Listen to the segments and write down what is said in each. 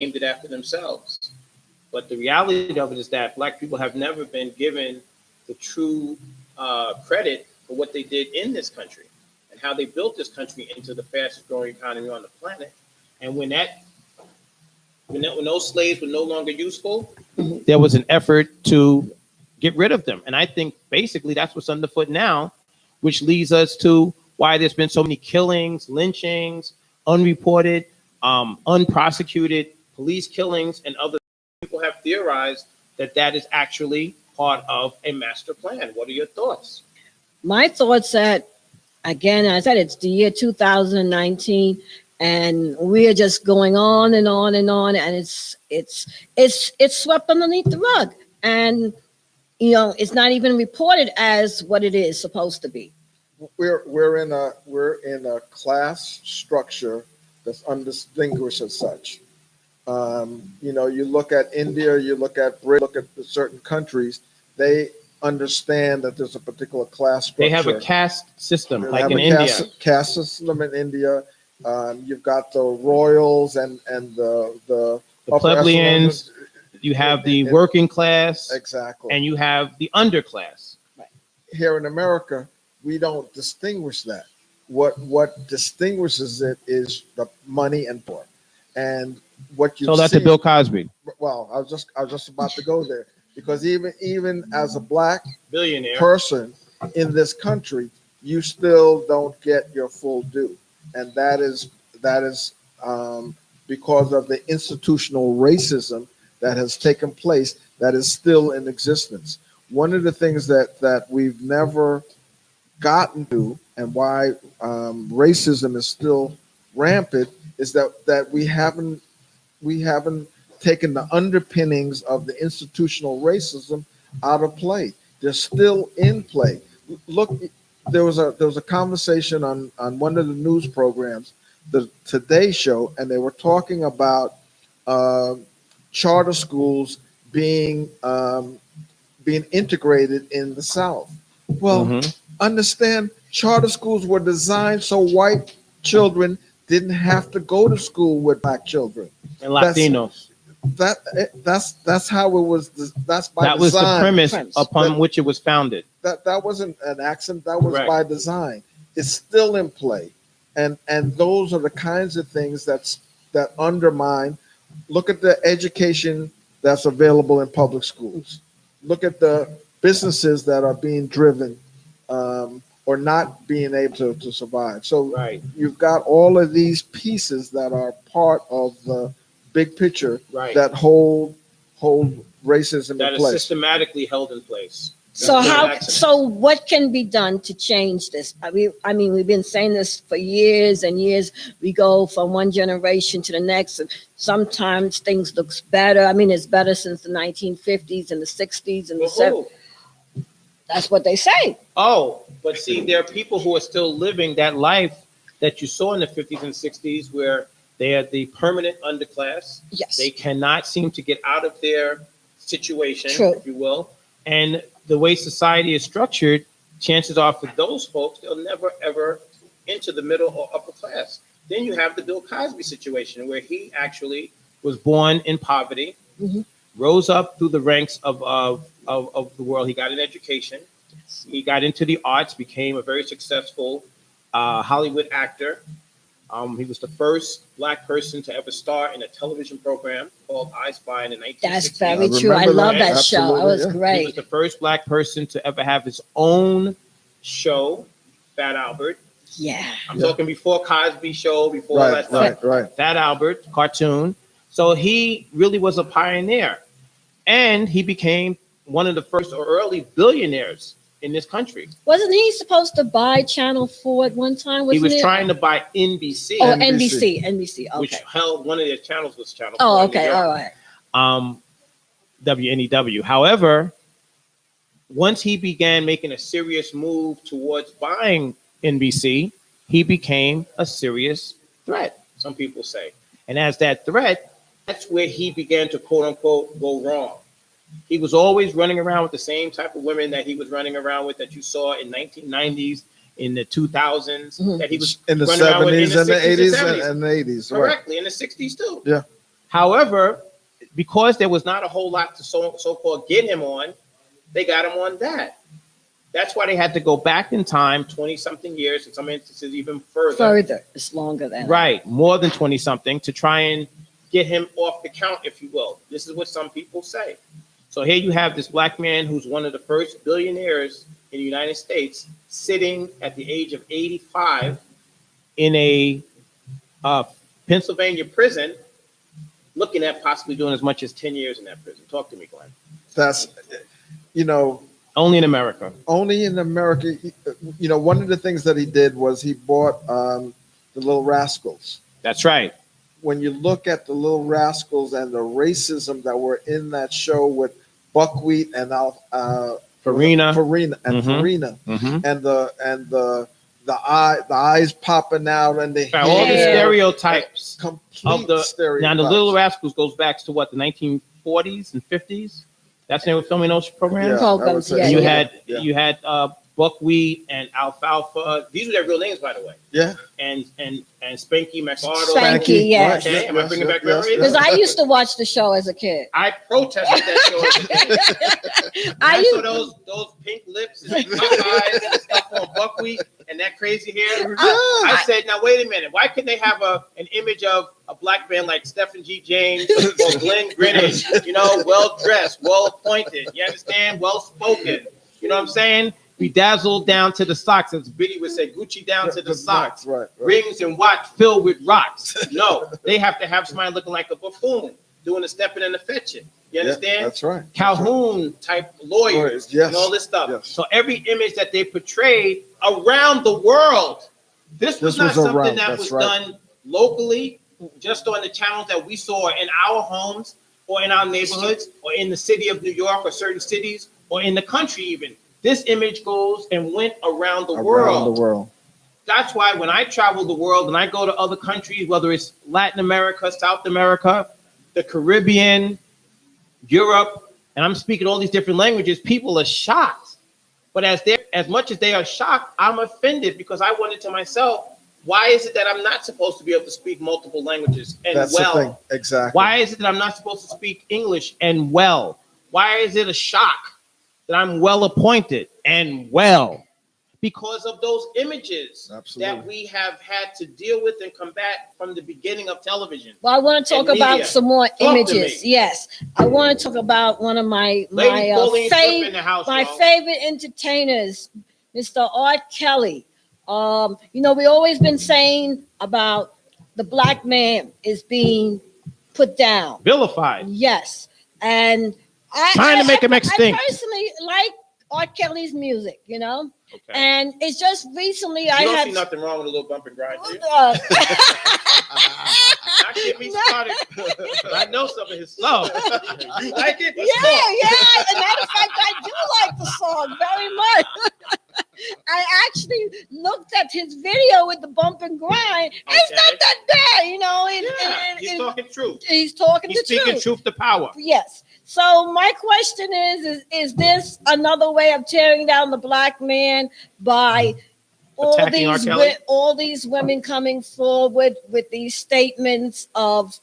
named it after themselves. But the reality of it is that Black people have never been given the true credit for what they did in this country and how they built this country into the fastest growing economy on the planet. And when those slaves were no longer useful, there was an effort to get rid of them. And I think basically that's what's underfoot now, which leads us to why there's been so many killings, lynchings, unreported, unprosecuted police killings, and other people have theorized that that is actually part of a master plan. What are your thoughts? My thoughts that, again, I said it's the year 2019, and we're just going on and on and on, and it's swept underneath the rug, and it's not even reported as what it is supposed to be. We're in a class structure that's undistinguished as such. You look at India, you look at Britain, look at certain countries, they understand that there's a particular class structure. They have a caste system, They like have in a India. caste system in India. You've got the royals and the plebeians. You have the working class, exactly, and you have the underclass. Here in America, we don't distinguish that. What distinguishes it is the money and power, and what you. So that's a Bill Cosby. Well, I was just about to go there, because even as a Black billionaire person in this country, you still don't get your full due, and that is because of the institutional racism that has taken place, that is still in existence. One of the things that we've never gotten to, and why racism is still rampant, is that we haven't taken the underpinnings of the institutional racism out of play. They're still in play. Look, there was a conversation on one of the news programs, the Today Show, and they were talking about charter schools being integrated in the South. Well, understand, charter schools were designed so white children didn't have to go to school with Black children and Latinos. That's how it was. That's by that design. Was the premise upon which it was founded. That wasn't an accident. That was Correct. By design. It's still in play, and those are the kinds of things that undermine. Look at the education that's available in public schools. Look at the businesses that are being driven or not being able to survive. So you've got all of these pieces that are part of the big picture that hold racism that in is place. Systematically held in place. So what can be done to change this? I mean, we've been saying this for years and years. We go from one generation to the next, and sometimes things looks better. I mean, it's better since the 1950s and the 60s and the 70s. That's what they say. Oh, but see, there are people who are still living that life that you saw in the 50s and 60s, where they are the permanent underclass. Yes. They cannot seem to get out of their situation, True. if you will. And the way society is structured, chances are for those folks, they'll never, ever enter the middle or upper class. Then you have the Bill Cosby situation, where he actually was born in poverty, rose up through the ranks of the world. He got an education. He got into the arts, became a very successful Hollywood actor. He was the first Black person to ever star in a television program called I Spy in the 1960s. That's very true. I love that show. It was great. He was the first Black person to ever have his own show, Fat Albert. Yeah. I'm talking before Cosby Show, before all that stuff. Right. Fat Albert, cartoon. So he really was a pioneer. And he became one of the first or early billionaires in this country. Wasn't he supposed to buy Channel 4 at one time? He was trying to buy NBC. Oh, NBC. Okay. Which held one of their channels was Channel 4. Oh, okay. All right. WNEW. However, once he began making a serious move towards buying NBC, he became a serious threat, some people say. And as that threat, that's where he began to, quote unquote, go wrong. He was always running around with the same type of women that he was running around with that you saw in 1990s, in the 2000s, that he was in the running around with 70s and the 80s and 70s. and the 80s. Correctly, in the 60s too. Yeah. However, because there was not a whole lot to so-called get him on, they got him on that. That's why they had to go back in time 20-something years, in some instances even further. It's longer than that. Right, more than 20-something, to try and get him off the count, if you will. This is what some people say. So here you have this black man who's one of the first billionaires in the United States, sitting at the age of 85 in a Pennsylvania prison, looking at possibly doing as much as 10 years in that prison. Talk to me, Glenn. That's, you know, Only in America. only in America. You know, one of the things that he did was he bought the Little Rascals. That's right. When you look at the Little Rascals and the racism that were in that show with Buckwheat and Farina. Farina, Mhm. and the eyes popping out and the All the Yeah. stereotypes complete of the stereotypes. now the Little Rascals goes back to what, the 1940s and 50s. That's when they were filming those programs. Yeah, I Programs, would say yeah, And you so. had Yeah. you had Buckwheat and Alfalfa. These were their real names, by the way. Yeah. And Spanky McArdle. Spanky, yes. Okay, am I bringing back memories? Because I used to watch the show as a kid. I protested that show. I I saw used, those pink lips and pink eyes and stuff on Buckwheat and that crazy hair. Yeah. I said, now wait a minute. Why couldn't they have an image of a black man like Stephen G. James or Glenn Greenwich? You know, well dressed, well appointed. You understand? Well spoken. You know what I'm saying? Bedazzled down to the socks, as Biddy would say, Gucci down to the socks. Right. Rings and watch filled with rocks. No, they have to have somebody looking like a buffoon, doing the stepping and the fetching. You Yeah, understand? that's right. Calhoun type lawyers Yes. and all this stuff. Yes. So every image that they portrayed around the world, this was not was something around, that that's was right. done locally, just on the channels that we saw in our homes or in our neighborhoods or in the city of New York or certain cities or in the country even. This image goes and went around the world. Around the world. That's why when I travel the world and I go to other countries, whether it's Latin America, South America, the Caribbean, Europe, and I'm speaking all these different languages, people are shocked. But as much as they are shocked, I'm offended because I wonder to myself, why is it that I'm not supposed to be able to speak multiple languages and That's well? the thing. Exactly. Why is it that I'm not supposed to speak English and well? Why is it a shock that I'm well appointed and well? Because of those images Absolutely. that we have had to deal with and combat from the beginning of television. well, I want to talk And about media. some more to images. me. Yes, I want to talk about one of my Lady Pauline Flip in the house, my y'all. favorite entertainers, Mr. Art Kelly. You know, we always been saying about the black man is being put down. Vilified. Yes, and Trying to make him extinct. I personally like Art Kelly's music, you know, Okay. and it's just recently You I don't had. see nothing wrong with a little bump and grind. do you? uh, Not get me started. I know some of his songs. You like it? Let's Yeah, talk. yeah. As a matter of fact, I do like the song very much. I actually looked at his video with the bump and grind. It's Okay. not that bad, you know. Yeah, he's talking truth. he's talking He's the speaking truth. truth to power. Yes. So my question is this another way of tearing down the black man by Attacking R. Kelly? all these women coming forward with these statements of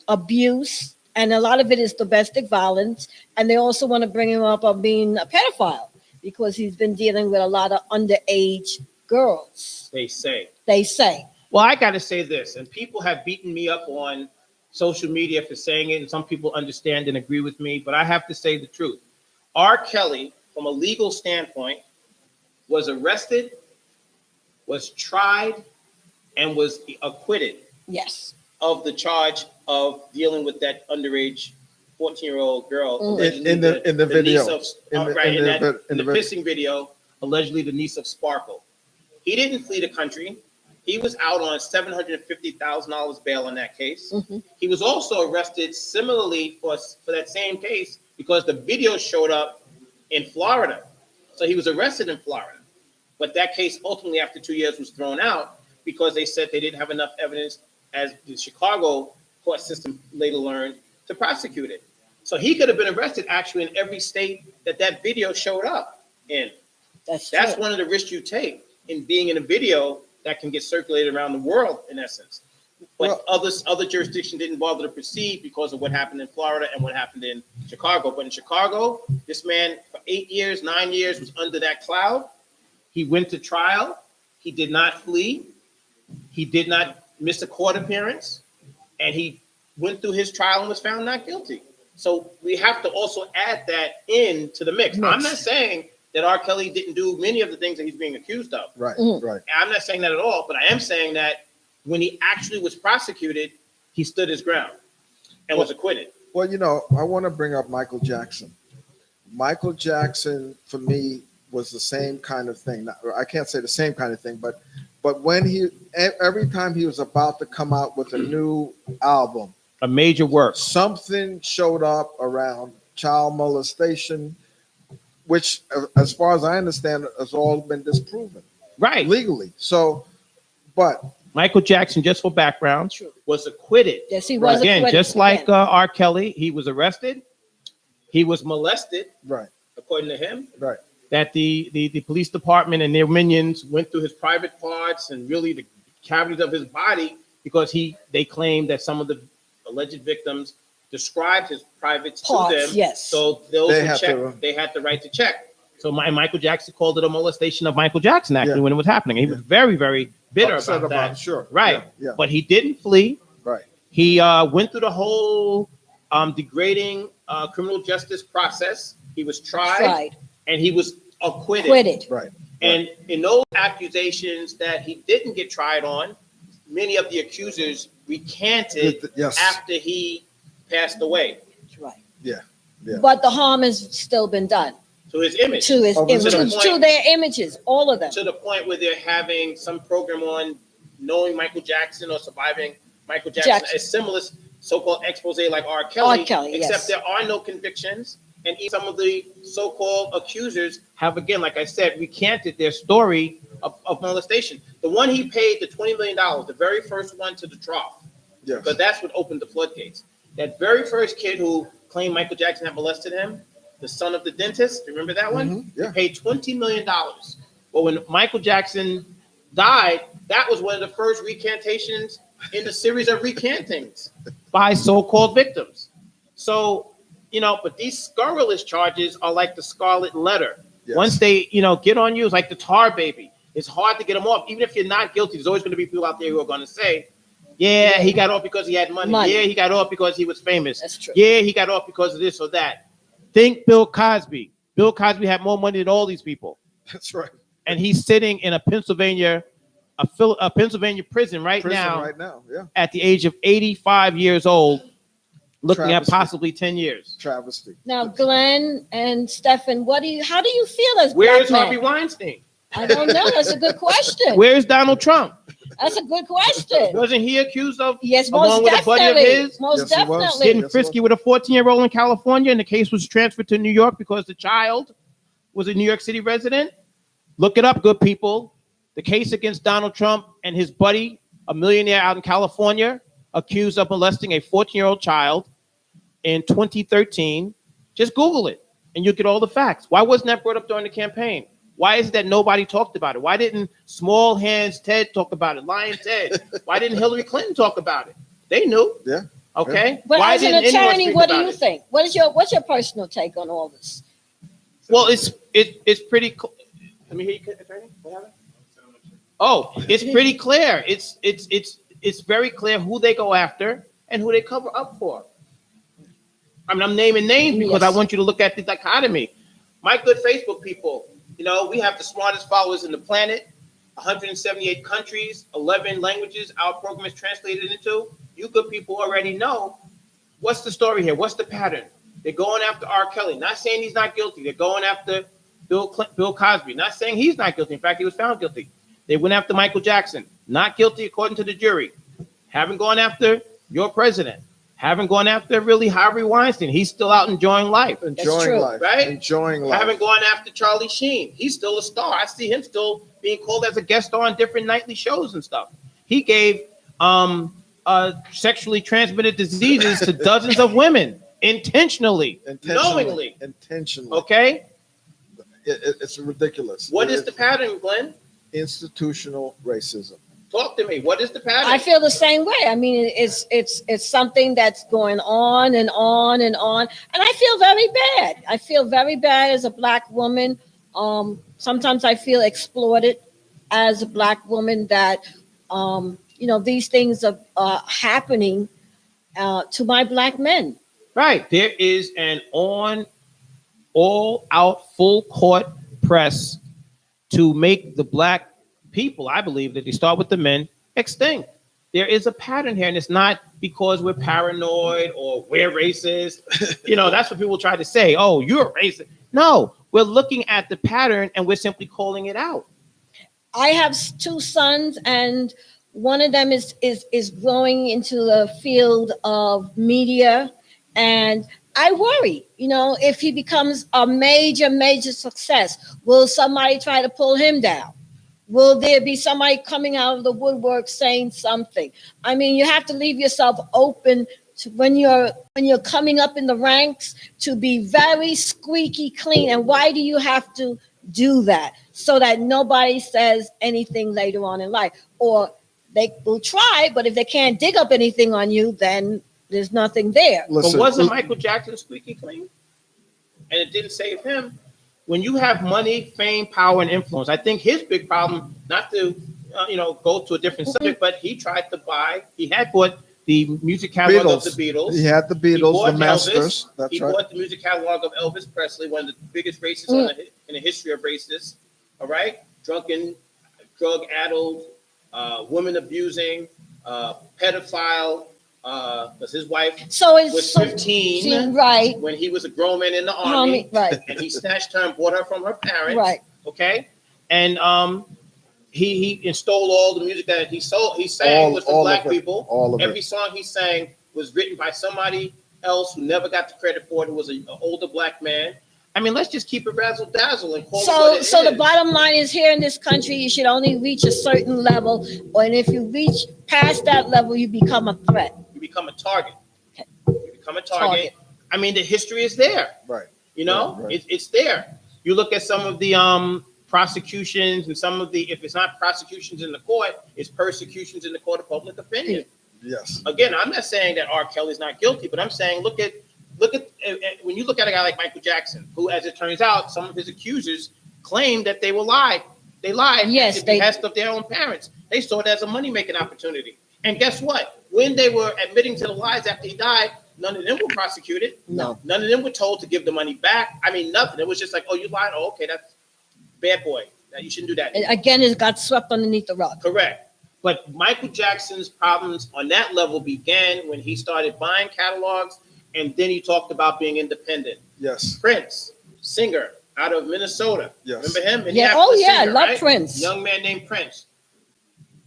abuse, and a lot of it is domestic violence, and they also want to bring him up on being a pedophile because he's been dealing with a lot of underage girls. They say. They say. Well, I got to say this, and people have beaten me up on social media for saying it, and some people understand and agree with me, but I have to say the truth. R. Kelly, from a legal standpoint, was arrested, was tried, and was acquitted Yes. of the charge of dealing with that underage 14-year-old girl. Mm. allegedly In the video. niece of, In the- right, in in the that, vid- in in the the pissing video, allegedly the niece of Sparkle. He didn't flee the country. He was out on $750,000 bail in that case. Mhm. He was also arrested similarly for that same case because the video showed up in Florida. So he was arrested in Florida. But that case ultimately after 2 years was thrown out because they said they didn't have enough evidence, as the Chicago court system later learned, to prosecute it. So he could have been arrested actually in every state that video showed up in. That's That's true. one of the risks you take in being in a video that can get circulated around the world, in essence. But other jurisdictions didn't bother to proceed because of what happened in Florida and what happened in Chicago. But in Chicago, this man for 8 years, 9 years was under that cloud. He went to trial. He did not flee. He did not miss a court appearance. And he went through his trial and was found not guilty. So we have to also add that into the mix. I'm not saying that R. Kelly didn't do many of the things that he's being accused of. Right, right. I'm not saying that at all, but I am saying that when he actually was prosecuted, he stood his ground and was acquitted. Well, I want to bring up Michael Jackson. Michael Jackson, for me, was the same kind of thing. I can't say the same kind of thing, but when every time he was about to come out with a new album, A major work. something showed up around child molestation, which, as far as I understand, has all been disproven Right. legally. So, but Michael Jackson, just for background, was acquitted. Yes, he was Again, acquitted. just like R. Kelly, he was arrested. He was molested, right, according to him. right. That the police department and their minions went through his private parts and really the cavities of his body because they claimed that some of the alleged victims described his privates Parts, to them. yes. So those They who had checked, to- they had the right to check. So Michael Jackson called it a molestation of Michael Jackson, actually, Yeah. when it was happening. He was very, very bitter Upset about that. it, sure. Right. Yeah, But he didn't flee. right. He went through the whole degrading criminal justice process. He was tried. And he was acquitted. Right. And in those accusations that he didn't get tried on, many of the accusers recanted Yes. after he passed away. Right. Yeah. Yeah. But the harm has still been done To his image. to his Oh, was it images, a to point? their images, all of them. To the point where they're having some program on knowing Michael Jackson or surviving Michael Jackson. A similar so-called expose like R. Kelly. R. Kelly, except yes. there are no convictions. And even some of the so-called accusers have, again, like I said, recanted their story of molestation. The one he paid the $20 million, the very first one to the trough, Yes. but that's what opened the floodgates. That very first kid who claimed Michael Jackson had molested him, the son of the dentist, remember that one? Mhm, yeah. He paid $20 million. But when Michael Jackson died, that was one of the first recantations in the series of recantings by so-called victims. So, but these scurrilous charges are like the scarlet letter. Yes. Once they, get on you, it's like the tar baby. It's hard to get them off. Even if you're not guilty, there's always going to be people out there who are going to say, yeah, he got off because he had money. Money. Yeah, he got off because he was famous. That's true. Yeah, he got off because of this or that. Think Bill Cosby. Bill Cosby had more money than all these people. That's right. And he's sitting in a Pennsylvania prison right now Right now. Yeah. at the age of 85 years old, looking Travesty. at possibly 10 years. Travesty. Now, Glenn and Stefan, how do you feel as Where's black Harvey men? Weinstein? I don't know. That's a good question. Where's Donald Trump? That's a good question. Wasn't he accused of Yes, along most with a buddy of definitely. his? Most Yes, he was. definitely. getting Yes, frisky with a 14-year-old in California, and the case was transferred to New York because the child was a New York City resident? Look it up, good people. The case against Donald Trump and his buddy, a millionaire out in California, accused of molesting a 14-year-old child in 2013. Just Google it, and you'll get all the facts. Why wasn't that brought up during the campaign? Why is it that nobody talked about it? Why didn't Small Hands Ted talk about it? Lion Ted? Why didn't Hillary Clinton talk about it? They knew. Yeah. Okay. But Why as an didn't anyone attorney, speak what do about you it? think? What's your personal take on all this? Well, it's pretty. Let me hear you, attorney. What happened? Oh, it's pretty clear. It's very clear who they go after and who they cover up for. I mean, I'm naming names because I Yes. want you to look at the dichotomy. My good Facebook people, we have the smartest followers in the planet, 178 countries, 11 languages our program is translated into. You good people already know what's the story here. What's the pattern? They're going after R. Kelly, not saying he's not guilty. They're going after Bill Cosby, not saying he's not guilty. In fact, he was found guilty. They went after Michael Jackson, not guilty according to the jury. Haven't gone after your president. Haven't gone after really Harvey Weinstein. He's still out enjoying life. Enjoying true. life. Right? Enjoying life. Haven't gone after Charlie Sheen. He's still a star. I see him still being called as a guest star on different nightly shows and stuff. He gave sexually transmitted diseases to dozens of women intentionally, knowingly. Intentionally. Okay? It's ridiculous. What is the pattern, Glenn? Institutional racism. Talk to me. What is the pattern? I feel the same way. I mean, it's something that's going on and on and on, and I feel very bad. I feel very bad as a black woman. Sometimes I feel exploited as a black woman that these things are happening to my black men. Right. There is an all out full court press to make the black people, I believe that they start with the men, extinct. There is a pattern here, and it's not because we're paranoid or we're racist. That's what people try to say. Oh, you're racist. No, we're looking at the pattern and we're simply calling it out. I have two sons, and one of them is growing into the field of media, and I worry, if he becomes a major success, will somebody try to pull him down? Will there be somebody coming out of the woodwork saying something? I mean, you have to leave yourself open to when you're coming up in the ranks to be very squeaky clean. And why do you have to do that? So that nobody says anything later on in life. Or they will try, but if they can't dig up anything on you, then there's nothing there. But wasn't Michael Jackson squeaky clean? And it didn't save him. When you have money, fame, power, and influence, I think his big problem, not to go to a different subject, but he had bought the music catalog of the Beatles. He had the Beatles, the Masters. That's he bought the music catalog of Elvis Presley, one of the biggest racists in the history of racists. All right, drunken, drug-addled, woman abusing, pedophile. Because his wife was 15 right when he was a grown man in the army, right, and he snatched her and bought her from her parents, right, okay, and he stole all the music that he sang was for black people. Every song he sang was written by somebody else who never got the credit for it, who was an older black man. I mean, let's just keep it razzle dazzle and call it what it is. So the bottom line is, here in this country, you should only reach a certain level, and if you reach past that level, you become a threat. You become a target. Okay. You become a target. I mean, the history is there. Right. Right. It's there. You look at some of the prosecutions and some of the, if it's not prosecutions in the court, it's persecutions in the court of public opinion. Yes. Again, I'm not saying that R. Kelly's not guilty, but I'm saying look at when you look at a guy like Michael Jackson, who, as it turns out, some of his accusers claimed that they lied. They lied at the behest of their own parents. They saw it as a money-making opportunity. And guess what? When they were admitting to the lies after he died, none of them were prosecuted. No. None of them were told to give the money back. I mean, nothing. It was just like, oh, you lied? Oh, okay, that's bad boy. Now, you shouldn't do that. And again, it got swept underneath the rug. Correct. But Michael Jackson's problems on that level began when he started buying catalogs, and then he talked about being independent. Yes. Prince, singer out of Minnesota. Yes. Remember him? I singer, love right? Prince. Young man named Prince.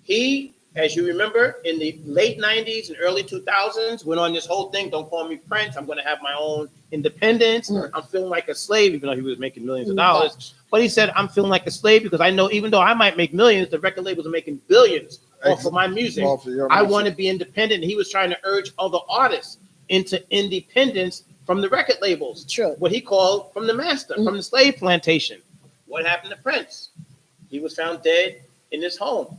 He, as you remember, in the late 90s and early 2000s, went on this whole thing, don't call me Prince, I'm going to have my own independence. I'm feeling like a slave, even though he was making millions of dollars. But he said, I'm feeling like a slave because I know even though I might make millions, the record labels are making billions off of my music. I want to be independent. And he was trying to urge other artists into independence from the record labels. True. What he called from the master, from the slave plantation. What happened to Prince? He was found dead in his home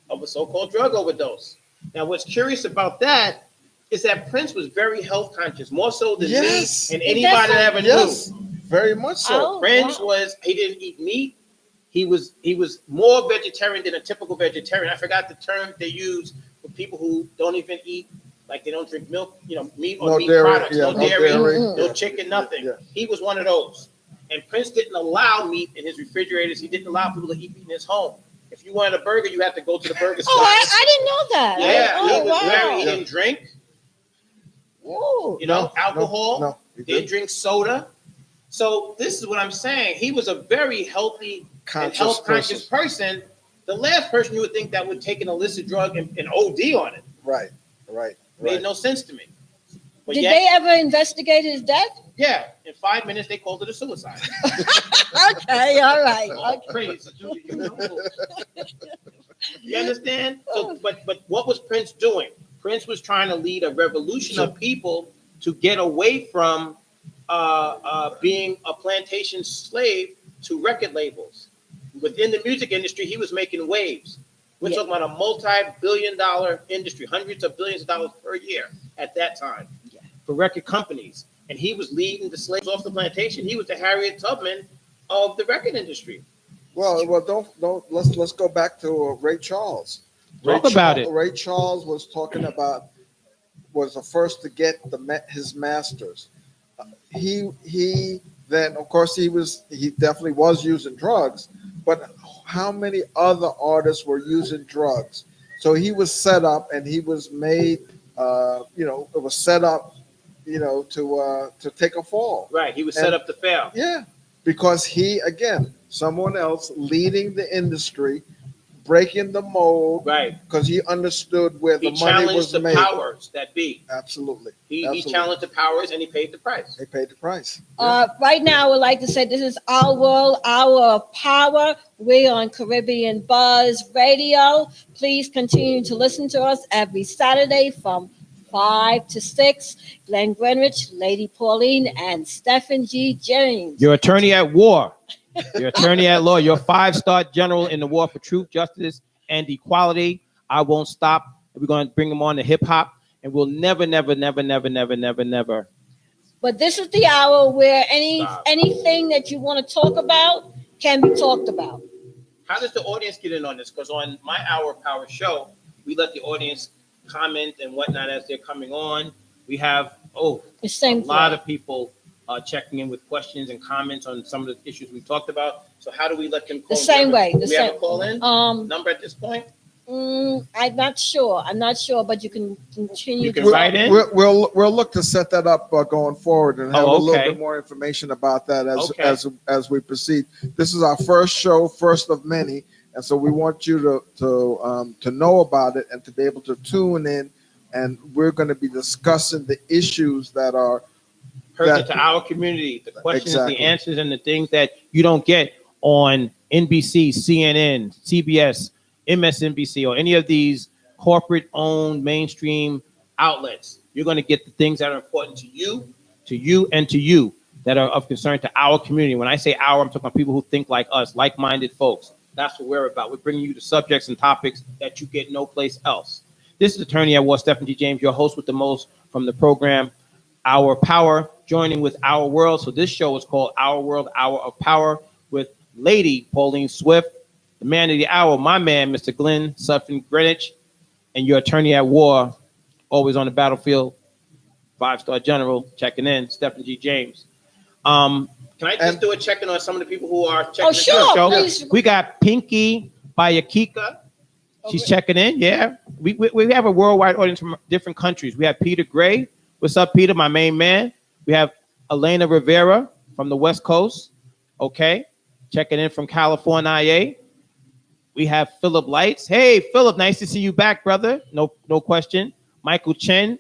of a so-called drug overdose. Now, what's curious about that is that Prince was very health conscious, more so than me and anybody that ever knew. Very much so. Prince he didn't eat meat. He was more vegetarian than a typical vegetarian. I forgot the term they use for people who don't even eat, like they don't drink milk, meat or meat products, no dairy, no chicken, nothing. Yeah. He was one of those. And Prince didn't allow meat in his refrigerators. He didn't allow people to eat meat in his home. If you wanted a burger, you had to go to the burger spot. Oh, I didn't know that. Yeah, he didn't drink. Ooh. Alcohol. No, didn't drink soda. So this is what I'm saying. He was a very healthy and health-conscious person. The last person you would think that would take an illicit drug and OD on it. Right. Made no sense to me. But Did they ever investigate his death? Yeah. In 5 minutes, they called it a suicide. Okay, all right. Crazy. You understand? So, but what was Prince doing? Prince was trying to lead a revolution of people to get away from being a plantation slave to record labels. Within the music industry, he was making waves. We're Yeah. talking about a multi-billion-dollar industry, hundreds of billions of dollars per year at that time Yeah. for record companies. And he was leading the slaves off the plantation. He was the Harriet Tubman of the record industry. Well, don't. Let's go back to Ray Charles. Talk about it. Ray Charles was talking about, was the first to get his masters. He then, of course, he definitely was using drugs, but how many other artists were using drugs? So he was set up, and he was made. It was set up, to take a fall. Right. He was set up to fail. Yeah, because someone else leading the industry, breaking the mold, Right. because he understood where He the money was challenged the made. powers that be. Absolutely. He Absolutely. challenged the powers and he paid the price. They paid the price. Right now, I would like to say this is our world, our power. We're on Caribbean Buzz Radio. Please continue to listen to us every Saturday from 5 to 6. Glenn Greenwich, Lady Pauline, and Stephen G. James. Your attorney at war. Your attorney at law. Your 5-star general in the war for truth, justice, and equality. I won't stop. We're going to bring him on to hip hop, and we'll never. But this is the hour where Stop. anything that you want to talk about can be talked about. How does the audience get in on this? Because on my Hour Power show, we let the audience comment and whatnot as they're coming on. We have The a same lot thing. of people checking in with questions and comments on some of the issues we talked about. So how do we let them call? The same in? way, the Do we have same- a call in number at this point? I'm not sure, but you can continue You can to write in? We'll look to set that up going forward and have a little okay. bit more information about that Okay. as we proceed. This is our first show, first of many, and so we want you to know about it and to be able to tune in. And we're going to be discussing the issues that are Pertinent to our community, the questions, Exactly. the answers, and the things that you don't get on NBC, CNN, CBS, MSNBC, or any of these corporate-owned mainstream outlets. You're going to get the things that are important to you, and to you, that are of concern to our community. When I say our, I'm talking about people who think like us, like-minded folks. That's what we're about. We're bringing you the subjects and topics that you get no place else. This is Attorney at War, Stephen G. James, your host with the most from the program Our Power, joining with Our World. So this show is called Our World, Hour of Power, with Lady Pauline Swift, the man of the hour, my man, Mr. Glenn Sutphin Greenwich, and your attorney at war, always on the battlefield, 5-star general, checking in, Stephen G. James. Can I just do a check-in on some of the people who are checking in? sure, Show? please. We got Pinky Bayakika. She's checking in. Yeah, we have a worldwide audience from different countries. We have Peter Gray. What's up, Peter? My main man. We have Elena Rivera from the West Coast. Okay, checking in from California. We have Philip Lights. Hey, Philip, nice to see you back, brother. No question. Michael Chen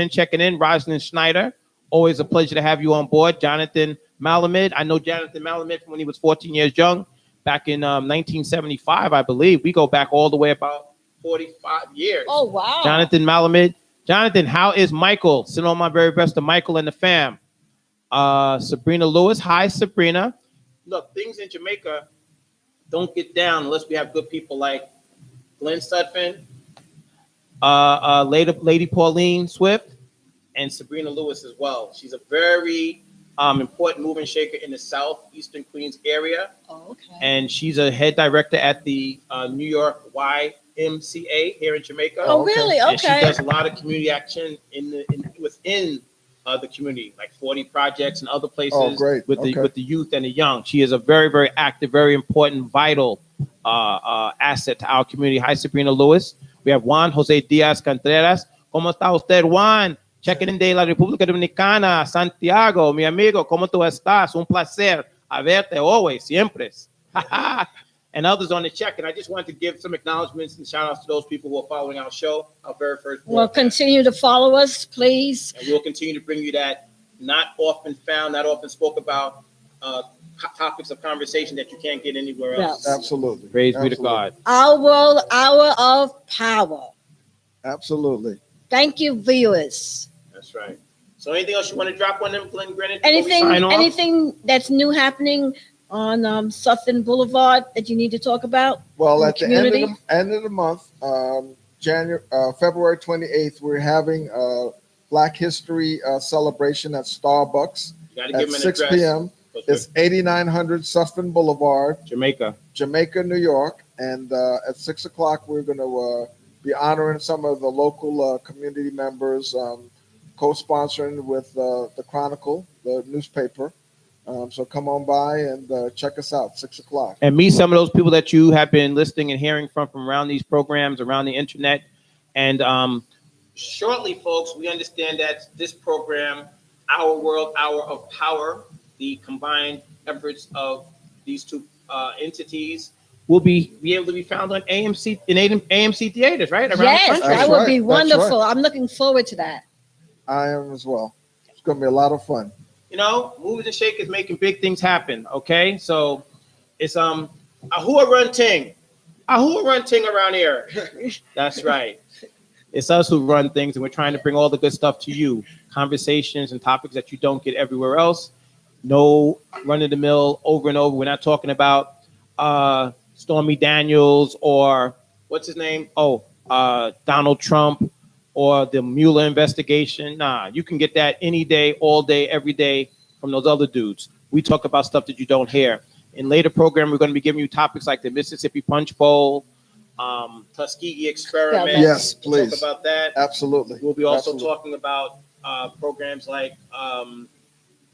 checking in. Rosalind Schneider. Always a pleasure to have you on board. Jonathan Malamud. I know Jonathan Malamud from when he was 14 years young. Back in 1975, I believe. We go back all the way about 45 years. Oh, wow. Jonathan Malamud. Jonathan, how is Michael? Send all my very best to Michael and the fam. Sabrina Lewis. Hi, Sabrina. Look, things in Jamaica don't get down unless we have good people like Glenn Sutphin, Lady Pauline Swift, and Sabrina Lewis as well. She's a very important mover and shaker in the southeastern Queens area. Oh, okay. And she's a head director at the New York YMCA here in Jamaica. Oh, really? And she Okay. does a lot of community action within the community, like 40 projects and other places. Oh, great. with Okay. the youth and the young. She is a very, very active, very important, vital asset to our community. Hi, Sabrina Lewis. We have Juan Jose Diaz Contreras. ¿Cómo está usted, Juan? Checking in de la República Dominicana, Santiago, mi amigo. ¿Cómo tú estás? Un placer verte always, siempre. And others on the check. And I just wanted to give some acknowledgments and shout outs to those people who are following our show, our very first Well, broadcast. continue to follow us, please. And we'll continue to bring you that not often found, not often spoke about topics of conversation that you can't get anywhere else. Absolutely. Praise be to Absolutely. God. Our world, hour of power. Absolutely. Thank you, viewers. That's right. So anything else you want to drop on them, Glenn Greenwich? before we sign off? Anything that's new happening on Sutton Boulevard that you need to talk about? Well, in at the community? end of the month, February 28th, we're having a Black History celebration at Starbucks You got to at give them an 6 address. p.m. It's 8900 Sutphin Boulevard, Jamaica. Jamaica, New York. And at 6 o'clock, we're going to be honoring some of the local community members, co-sponsoring with the Chronicle, the newspaper. So come on by and check us out, 6 o'clock. And meet some of those people that you have been listening and hearing from around these programs, around the internet. And shortly, folks, we understand that this program, Our World, Hour of Power, the combined efforts of these two entities, will be able to be found on AMC in AMC theaters, right? Around the Yes, country. that That's would right, be that's wonderful. right. I'm looking forward to that. I am as well. It's going to be a lot of fun. You know, Movers and Shakers making big things happen. Okay, so it's Ahua Run Ting around here. That's right. It's us who run things, and we're trying to bring all the good stuff to you. Conversations and topics that you don't get everywhere else. No run of the mill over and over. We're not talking about Stormy Daniels or what's his name? Donald Trump or the Mueller investigation. Nah, you can get that any day, all day, every day from those other dudes. We talk about stuff that you don't hear. In later program, we're going to be giving you topics like the Mississippi Punch Bowl, Tuskegee Experiment. Yes, We'll please. talk about that. Absolutely. We'll be also Absolutely. talking about programs like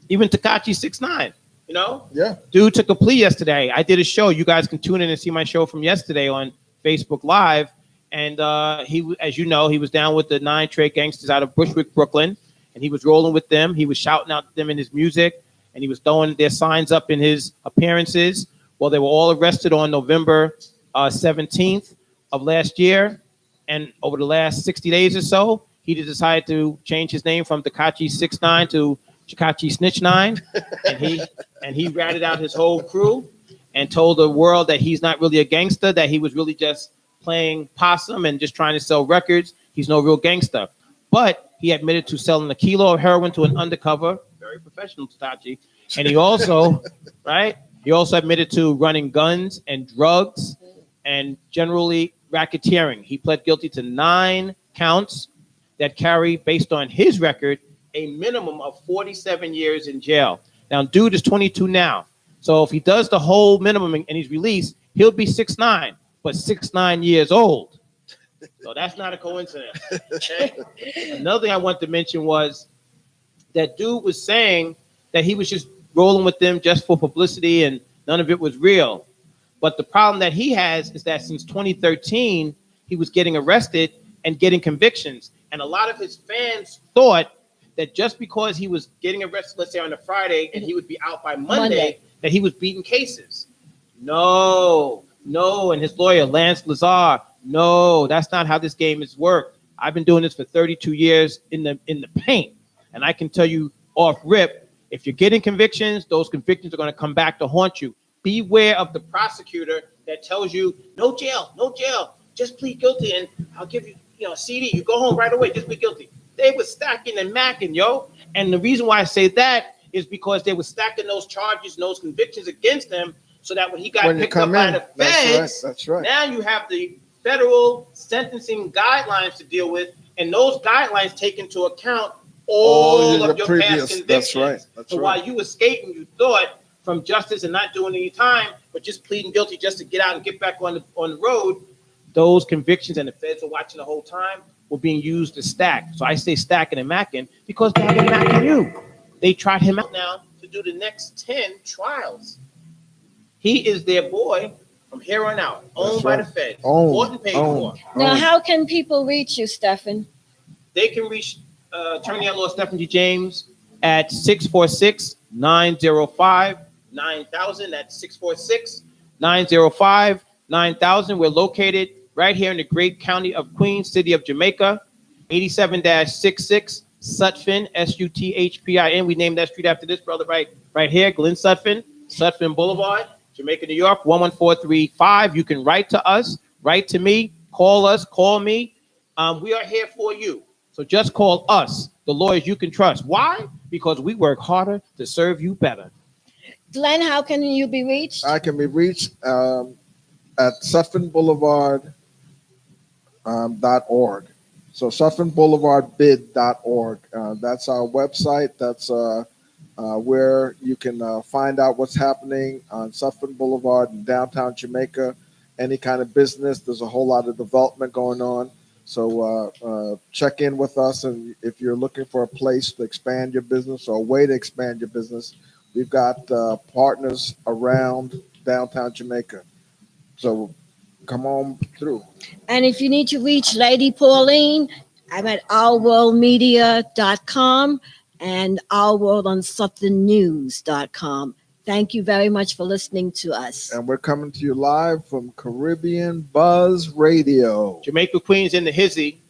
even Tekashi 6ix9ine. You know, Yeah. dude took a plea yesterday. I did a show. You guys can tune in and see my show from yesterday on Facebook Live. And he, as you know, he was down with the 9 Trey gangsters out of Bushwick, Brooklyn, and he was rolling with them. He was shouting out them in his music, and he was throwing their signs up in his appearances. Well, they were all arrested on November 17th of last year, and over the last 60 days or so, he just decided to change his name from Tekashi 6ix9ine to Tekashi Snitch 9, and he ratted out his whole crew and told the world that he's not really a gangster, that he was really just playing possum and just trying to sell records. He's no real gangster. But he admitted to selling a kilo of heroin to an undercover, very professional Tekashi. And he also, right? He also admitted to running guns and drugs and generally racketeering. He pled guilty to 9 counts that carry, based on his record, a minimum of 47 years in jail. Now, dude is 22 now. So if he does the whole minimum and he's released, he'll be 6'9", but 6'9" years old. So that's not a coincidence. Okay? Another thing I want to mention was that dude was saying that he was just rolling with them just for publicity and none of it was real. But the problem that he has is that since 2013, he was getting arrested and getting convictions. And a lot of his fans thought that just because he was getting arrested, let's say on a Friday, and he would be out by Monday, that he was beating cases. No. And his lawyer, Lance Lazar, no, that's not how this game is worked. I've been doing this for 32 years in the paint. And I can tell you off rip, if you're getting convictions, those convictions are going to come back to haunt you. Beware of the prosecutor that tells you, no jail, just plead guilty and I'll give you, a CD. You go home right away, just plead guilty. They were stacking and macking, yo. And the reason why I say that is because they were stacking those charges and those convictions against him so that when he got picked up by the feds, that's right. Now you have the federal sentencing guidelines to deal with, and those guidelines take into account all of your past convictions. That's right. So while you escaping, you thought from justice and not doing any time, but just pleading guilty just to get out and get back on the road, those convictions, and the feds are watching the whole time, were being used to stack. So I say stacking and macking because they're macking you. They tried him out now to do the next 10 trials. He is their boy from here on out, owned by the feds, bought and paid for. Now, how can people reach you, Stephen? They can reach Attorney at Law Stephen G. James at 646-905-9000. That's 646-905-9000. We're located right here in the great county of Queens, city of Jamaica, 87-66 Sutphin, Suthpin. We named that street after this brother right here, Glenn Sutphin, Sutphin Boulevard, Jamaica, New York, 11435. You can write to us, write to me, call us, call me. We are here for you. So just call us, the lawyers you can trust. Why? Because we work harder to serve you better. Glenn, how can you be reached? I can be reached at Sutphin Boulevard .org. So SutphinBoulevardBid.org. That's our website. That's where you can find out what's happening on Sutphin Boulevard in downtown Jamaica. Any kind of business. There's a whole lot of development going on. So check in with us, and if you're looking for a place to expand your business or a way to expand your business, we've got partners around downtown Jamaica. So come on through. And if you need to reach Lady Pauline, I'm at ourworldmedia.com and ourworldonsomethingnews.com. Thank you very much for listening to us. And we're coming to you live from Caribbean Buzz Radio. Jamaica Queens in the hizzy.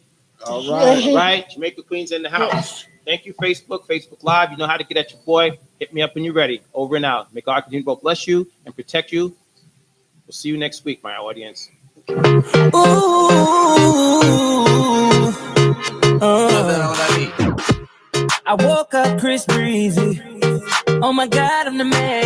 All right. Right? Jamaica Queens in the house. Thank you, Facebook Live. You know how to get at your boy. Hit me up when you're ready. Over and out. May God continue to both bless you and protect you. We'll see you next week, my audience. I woke up Chris Breezy. Oh my God, I'm the man.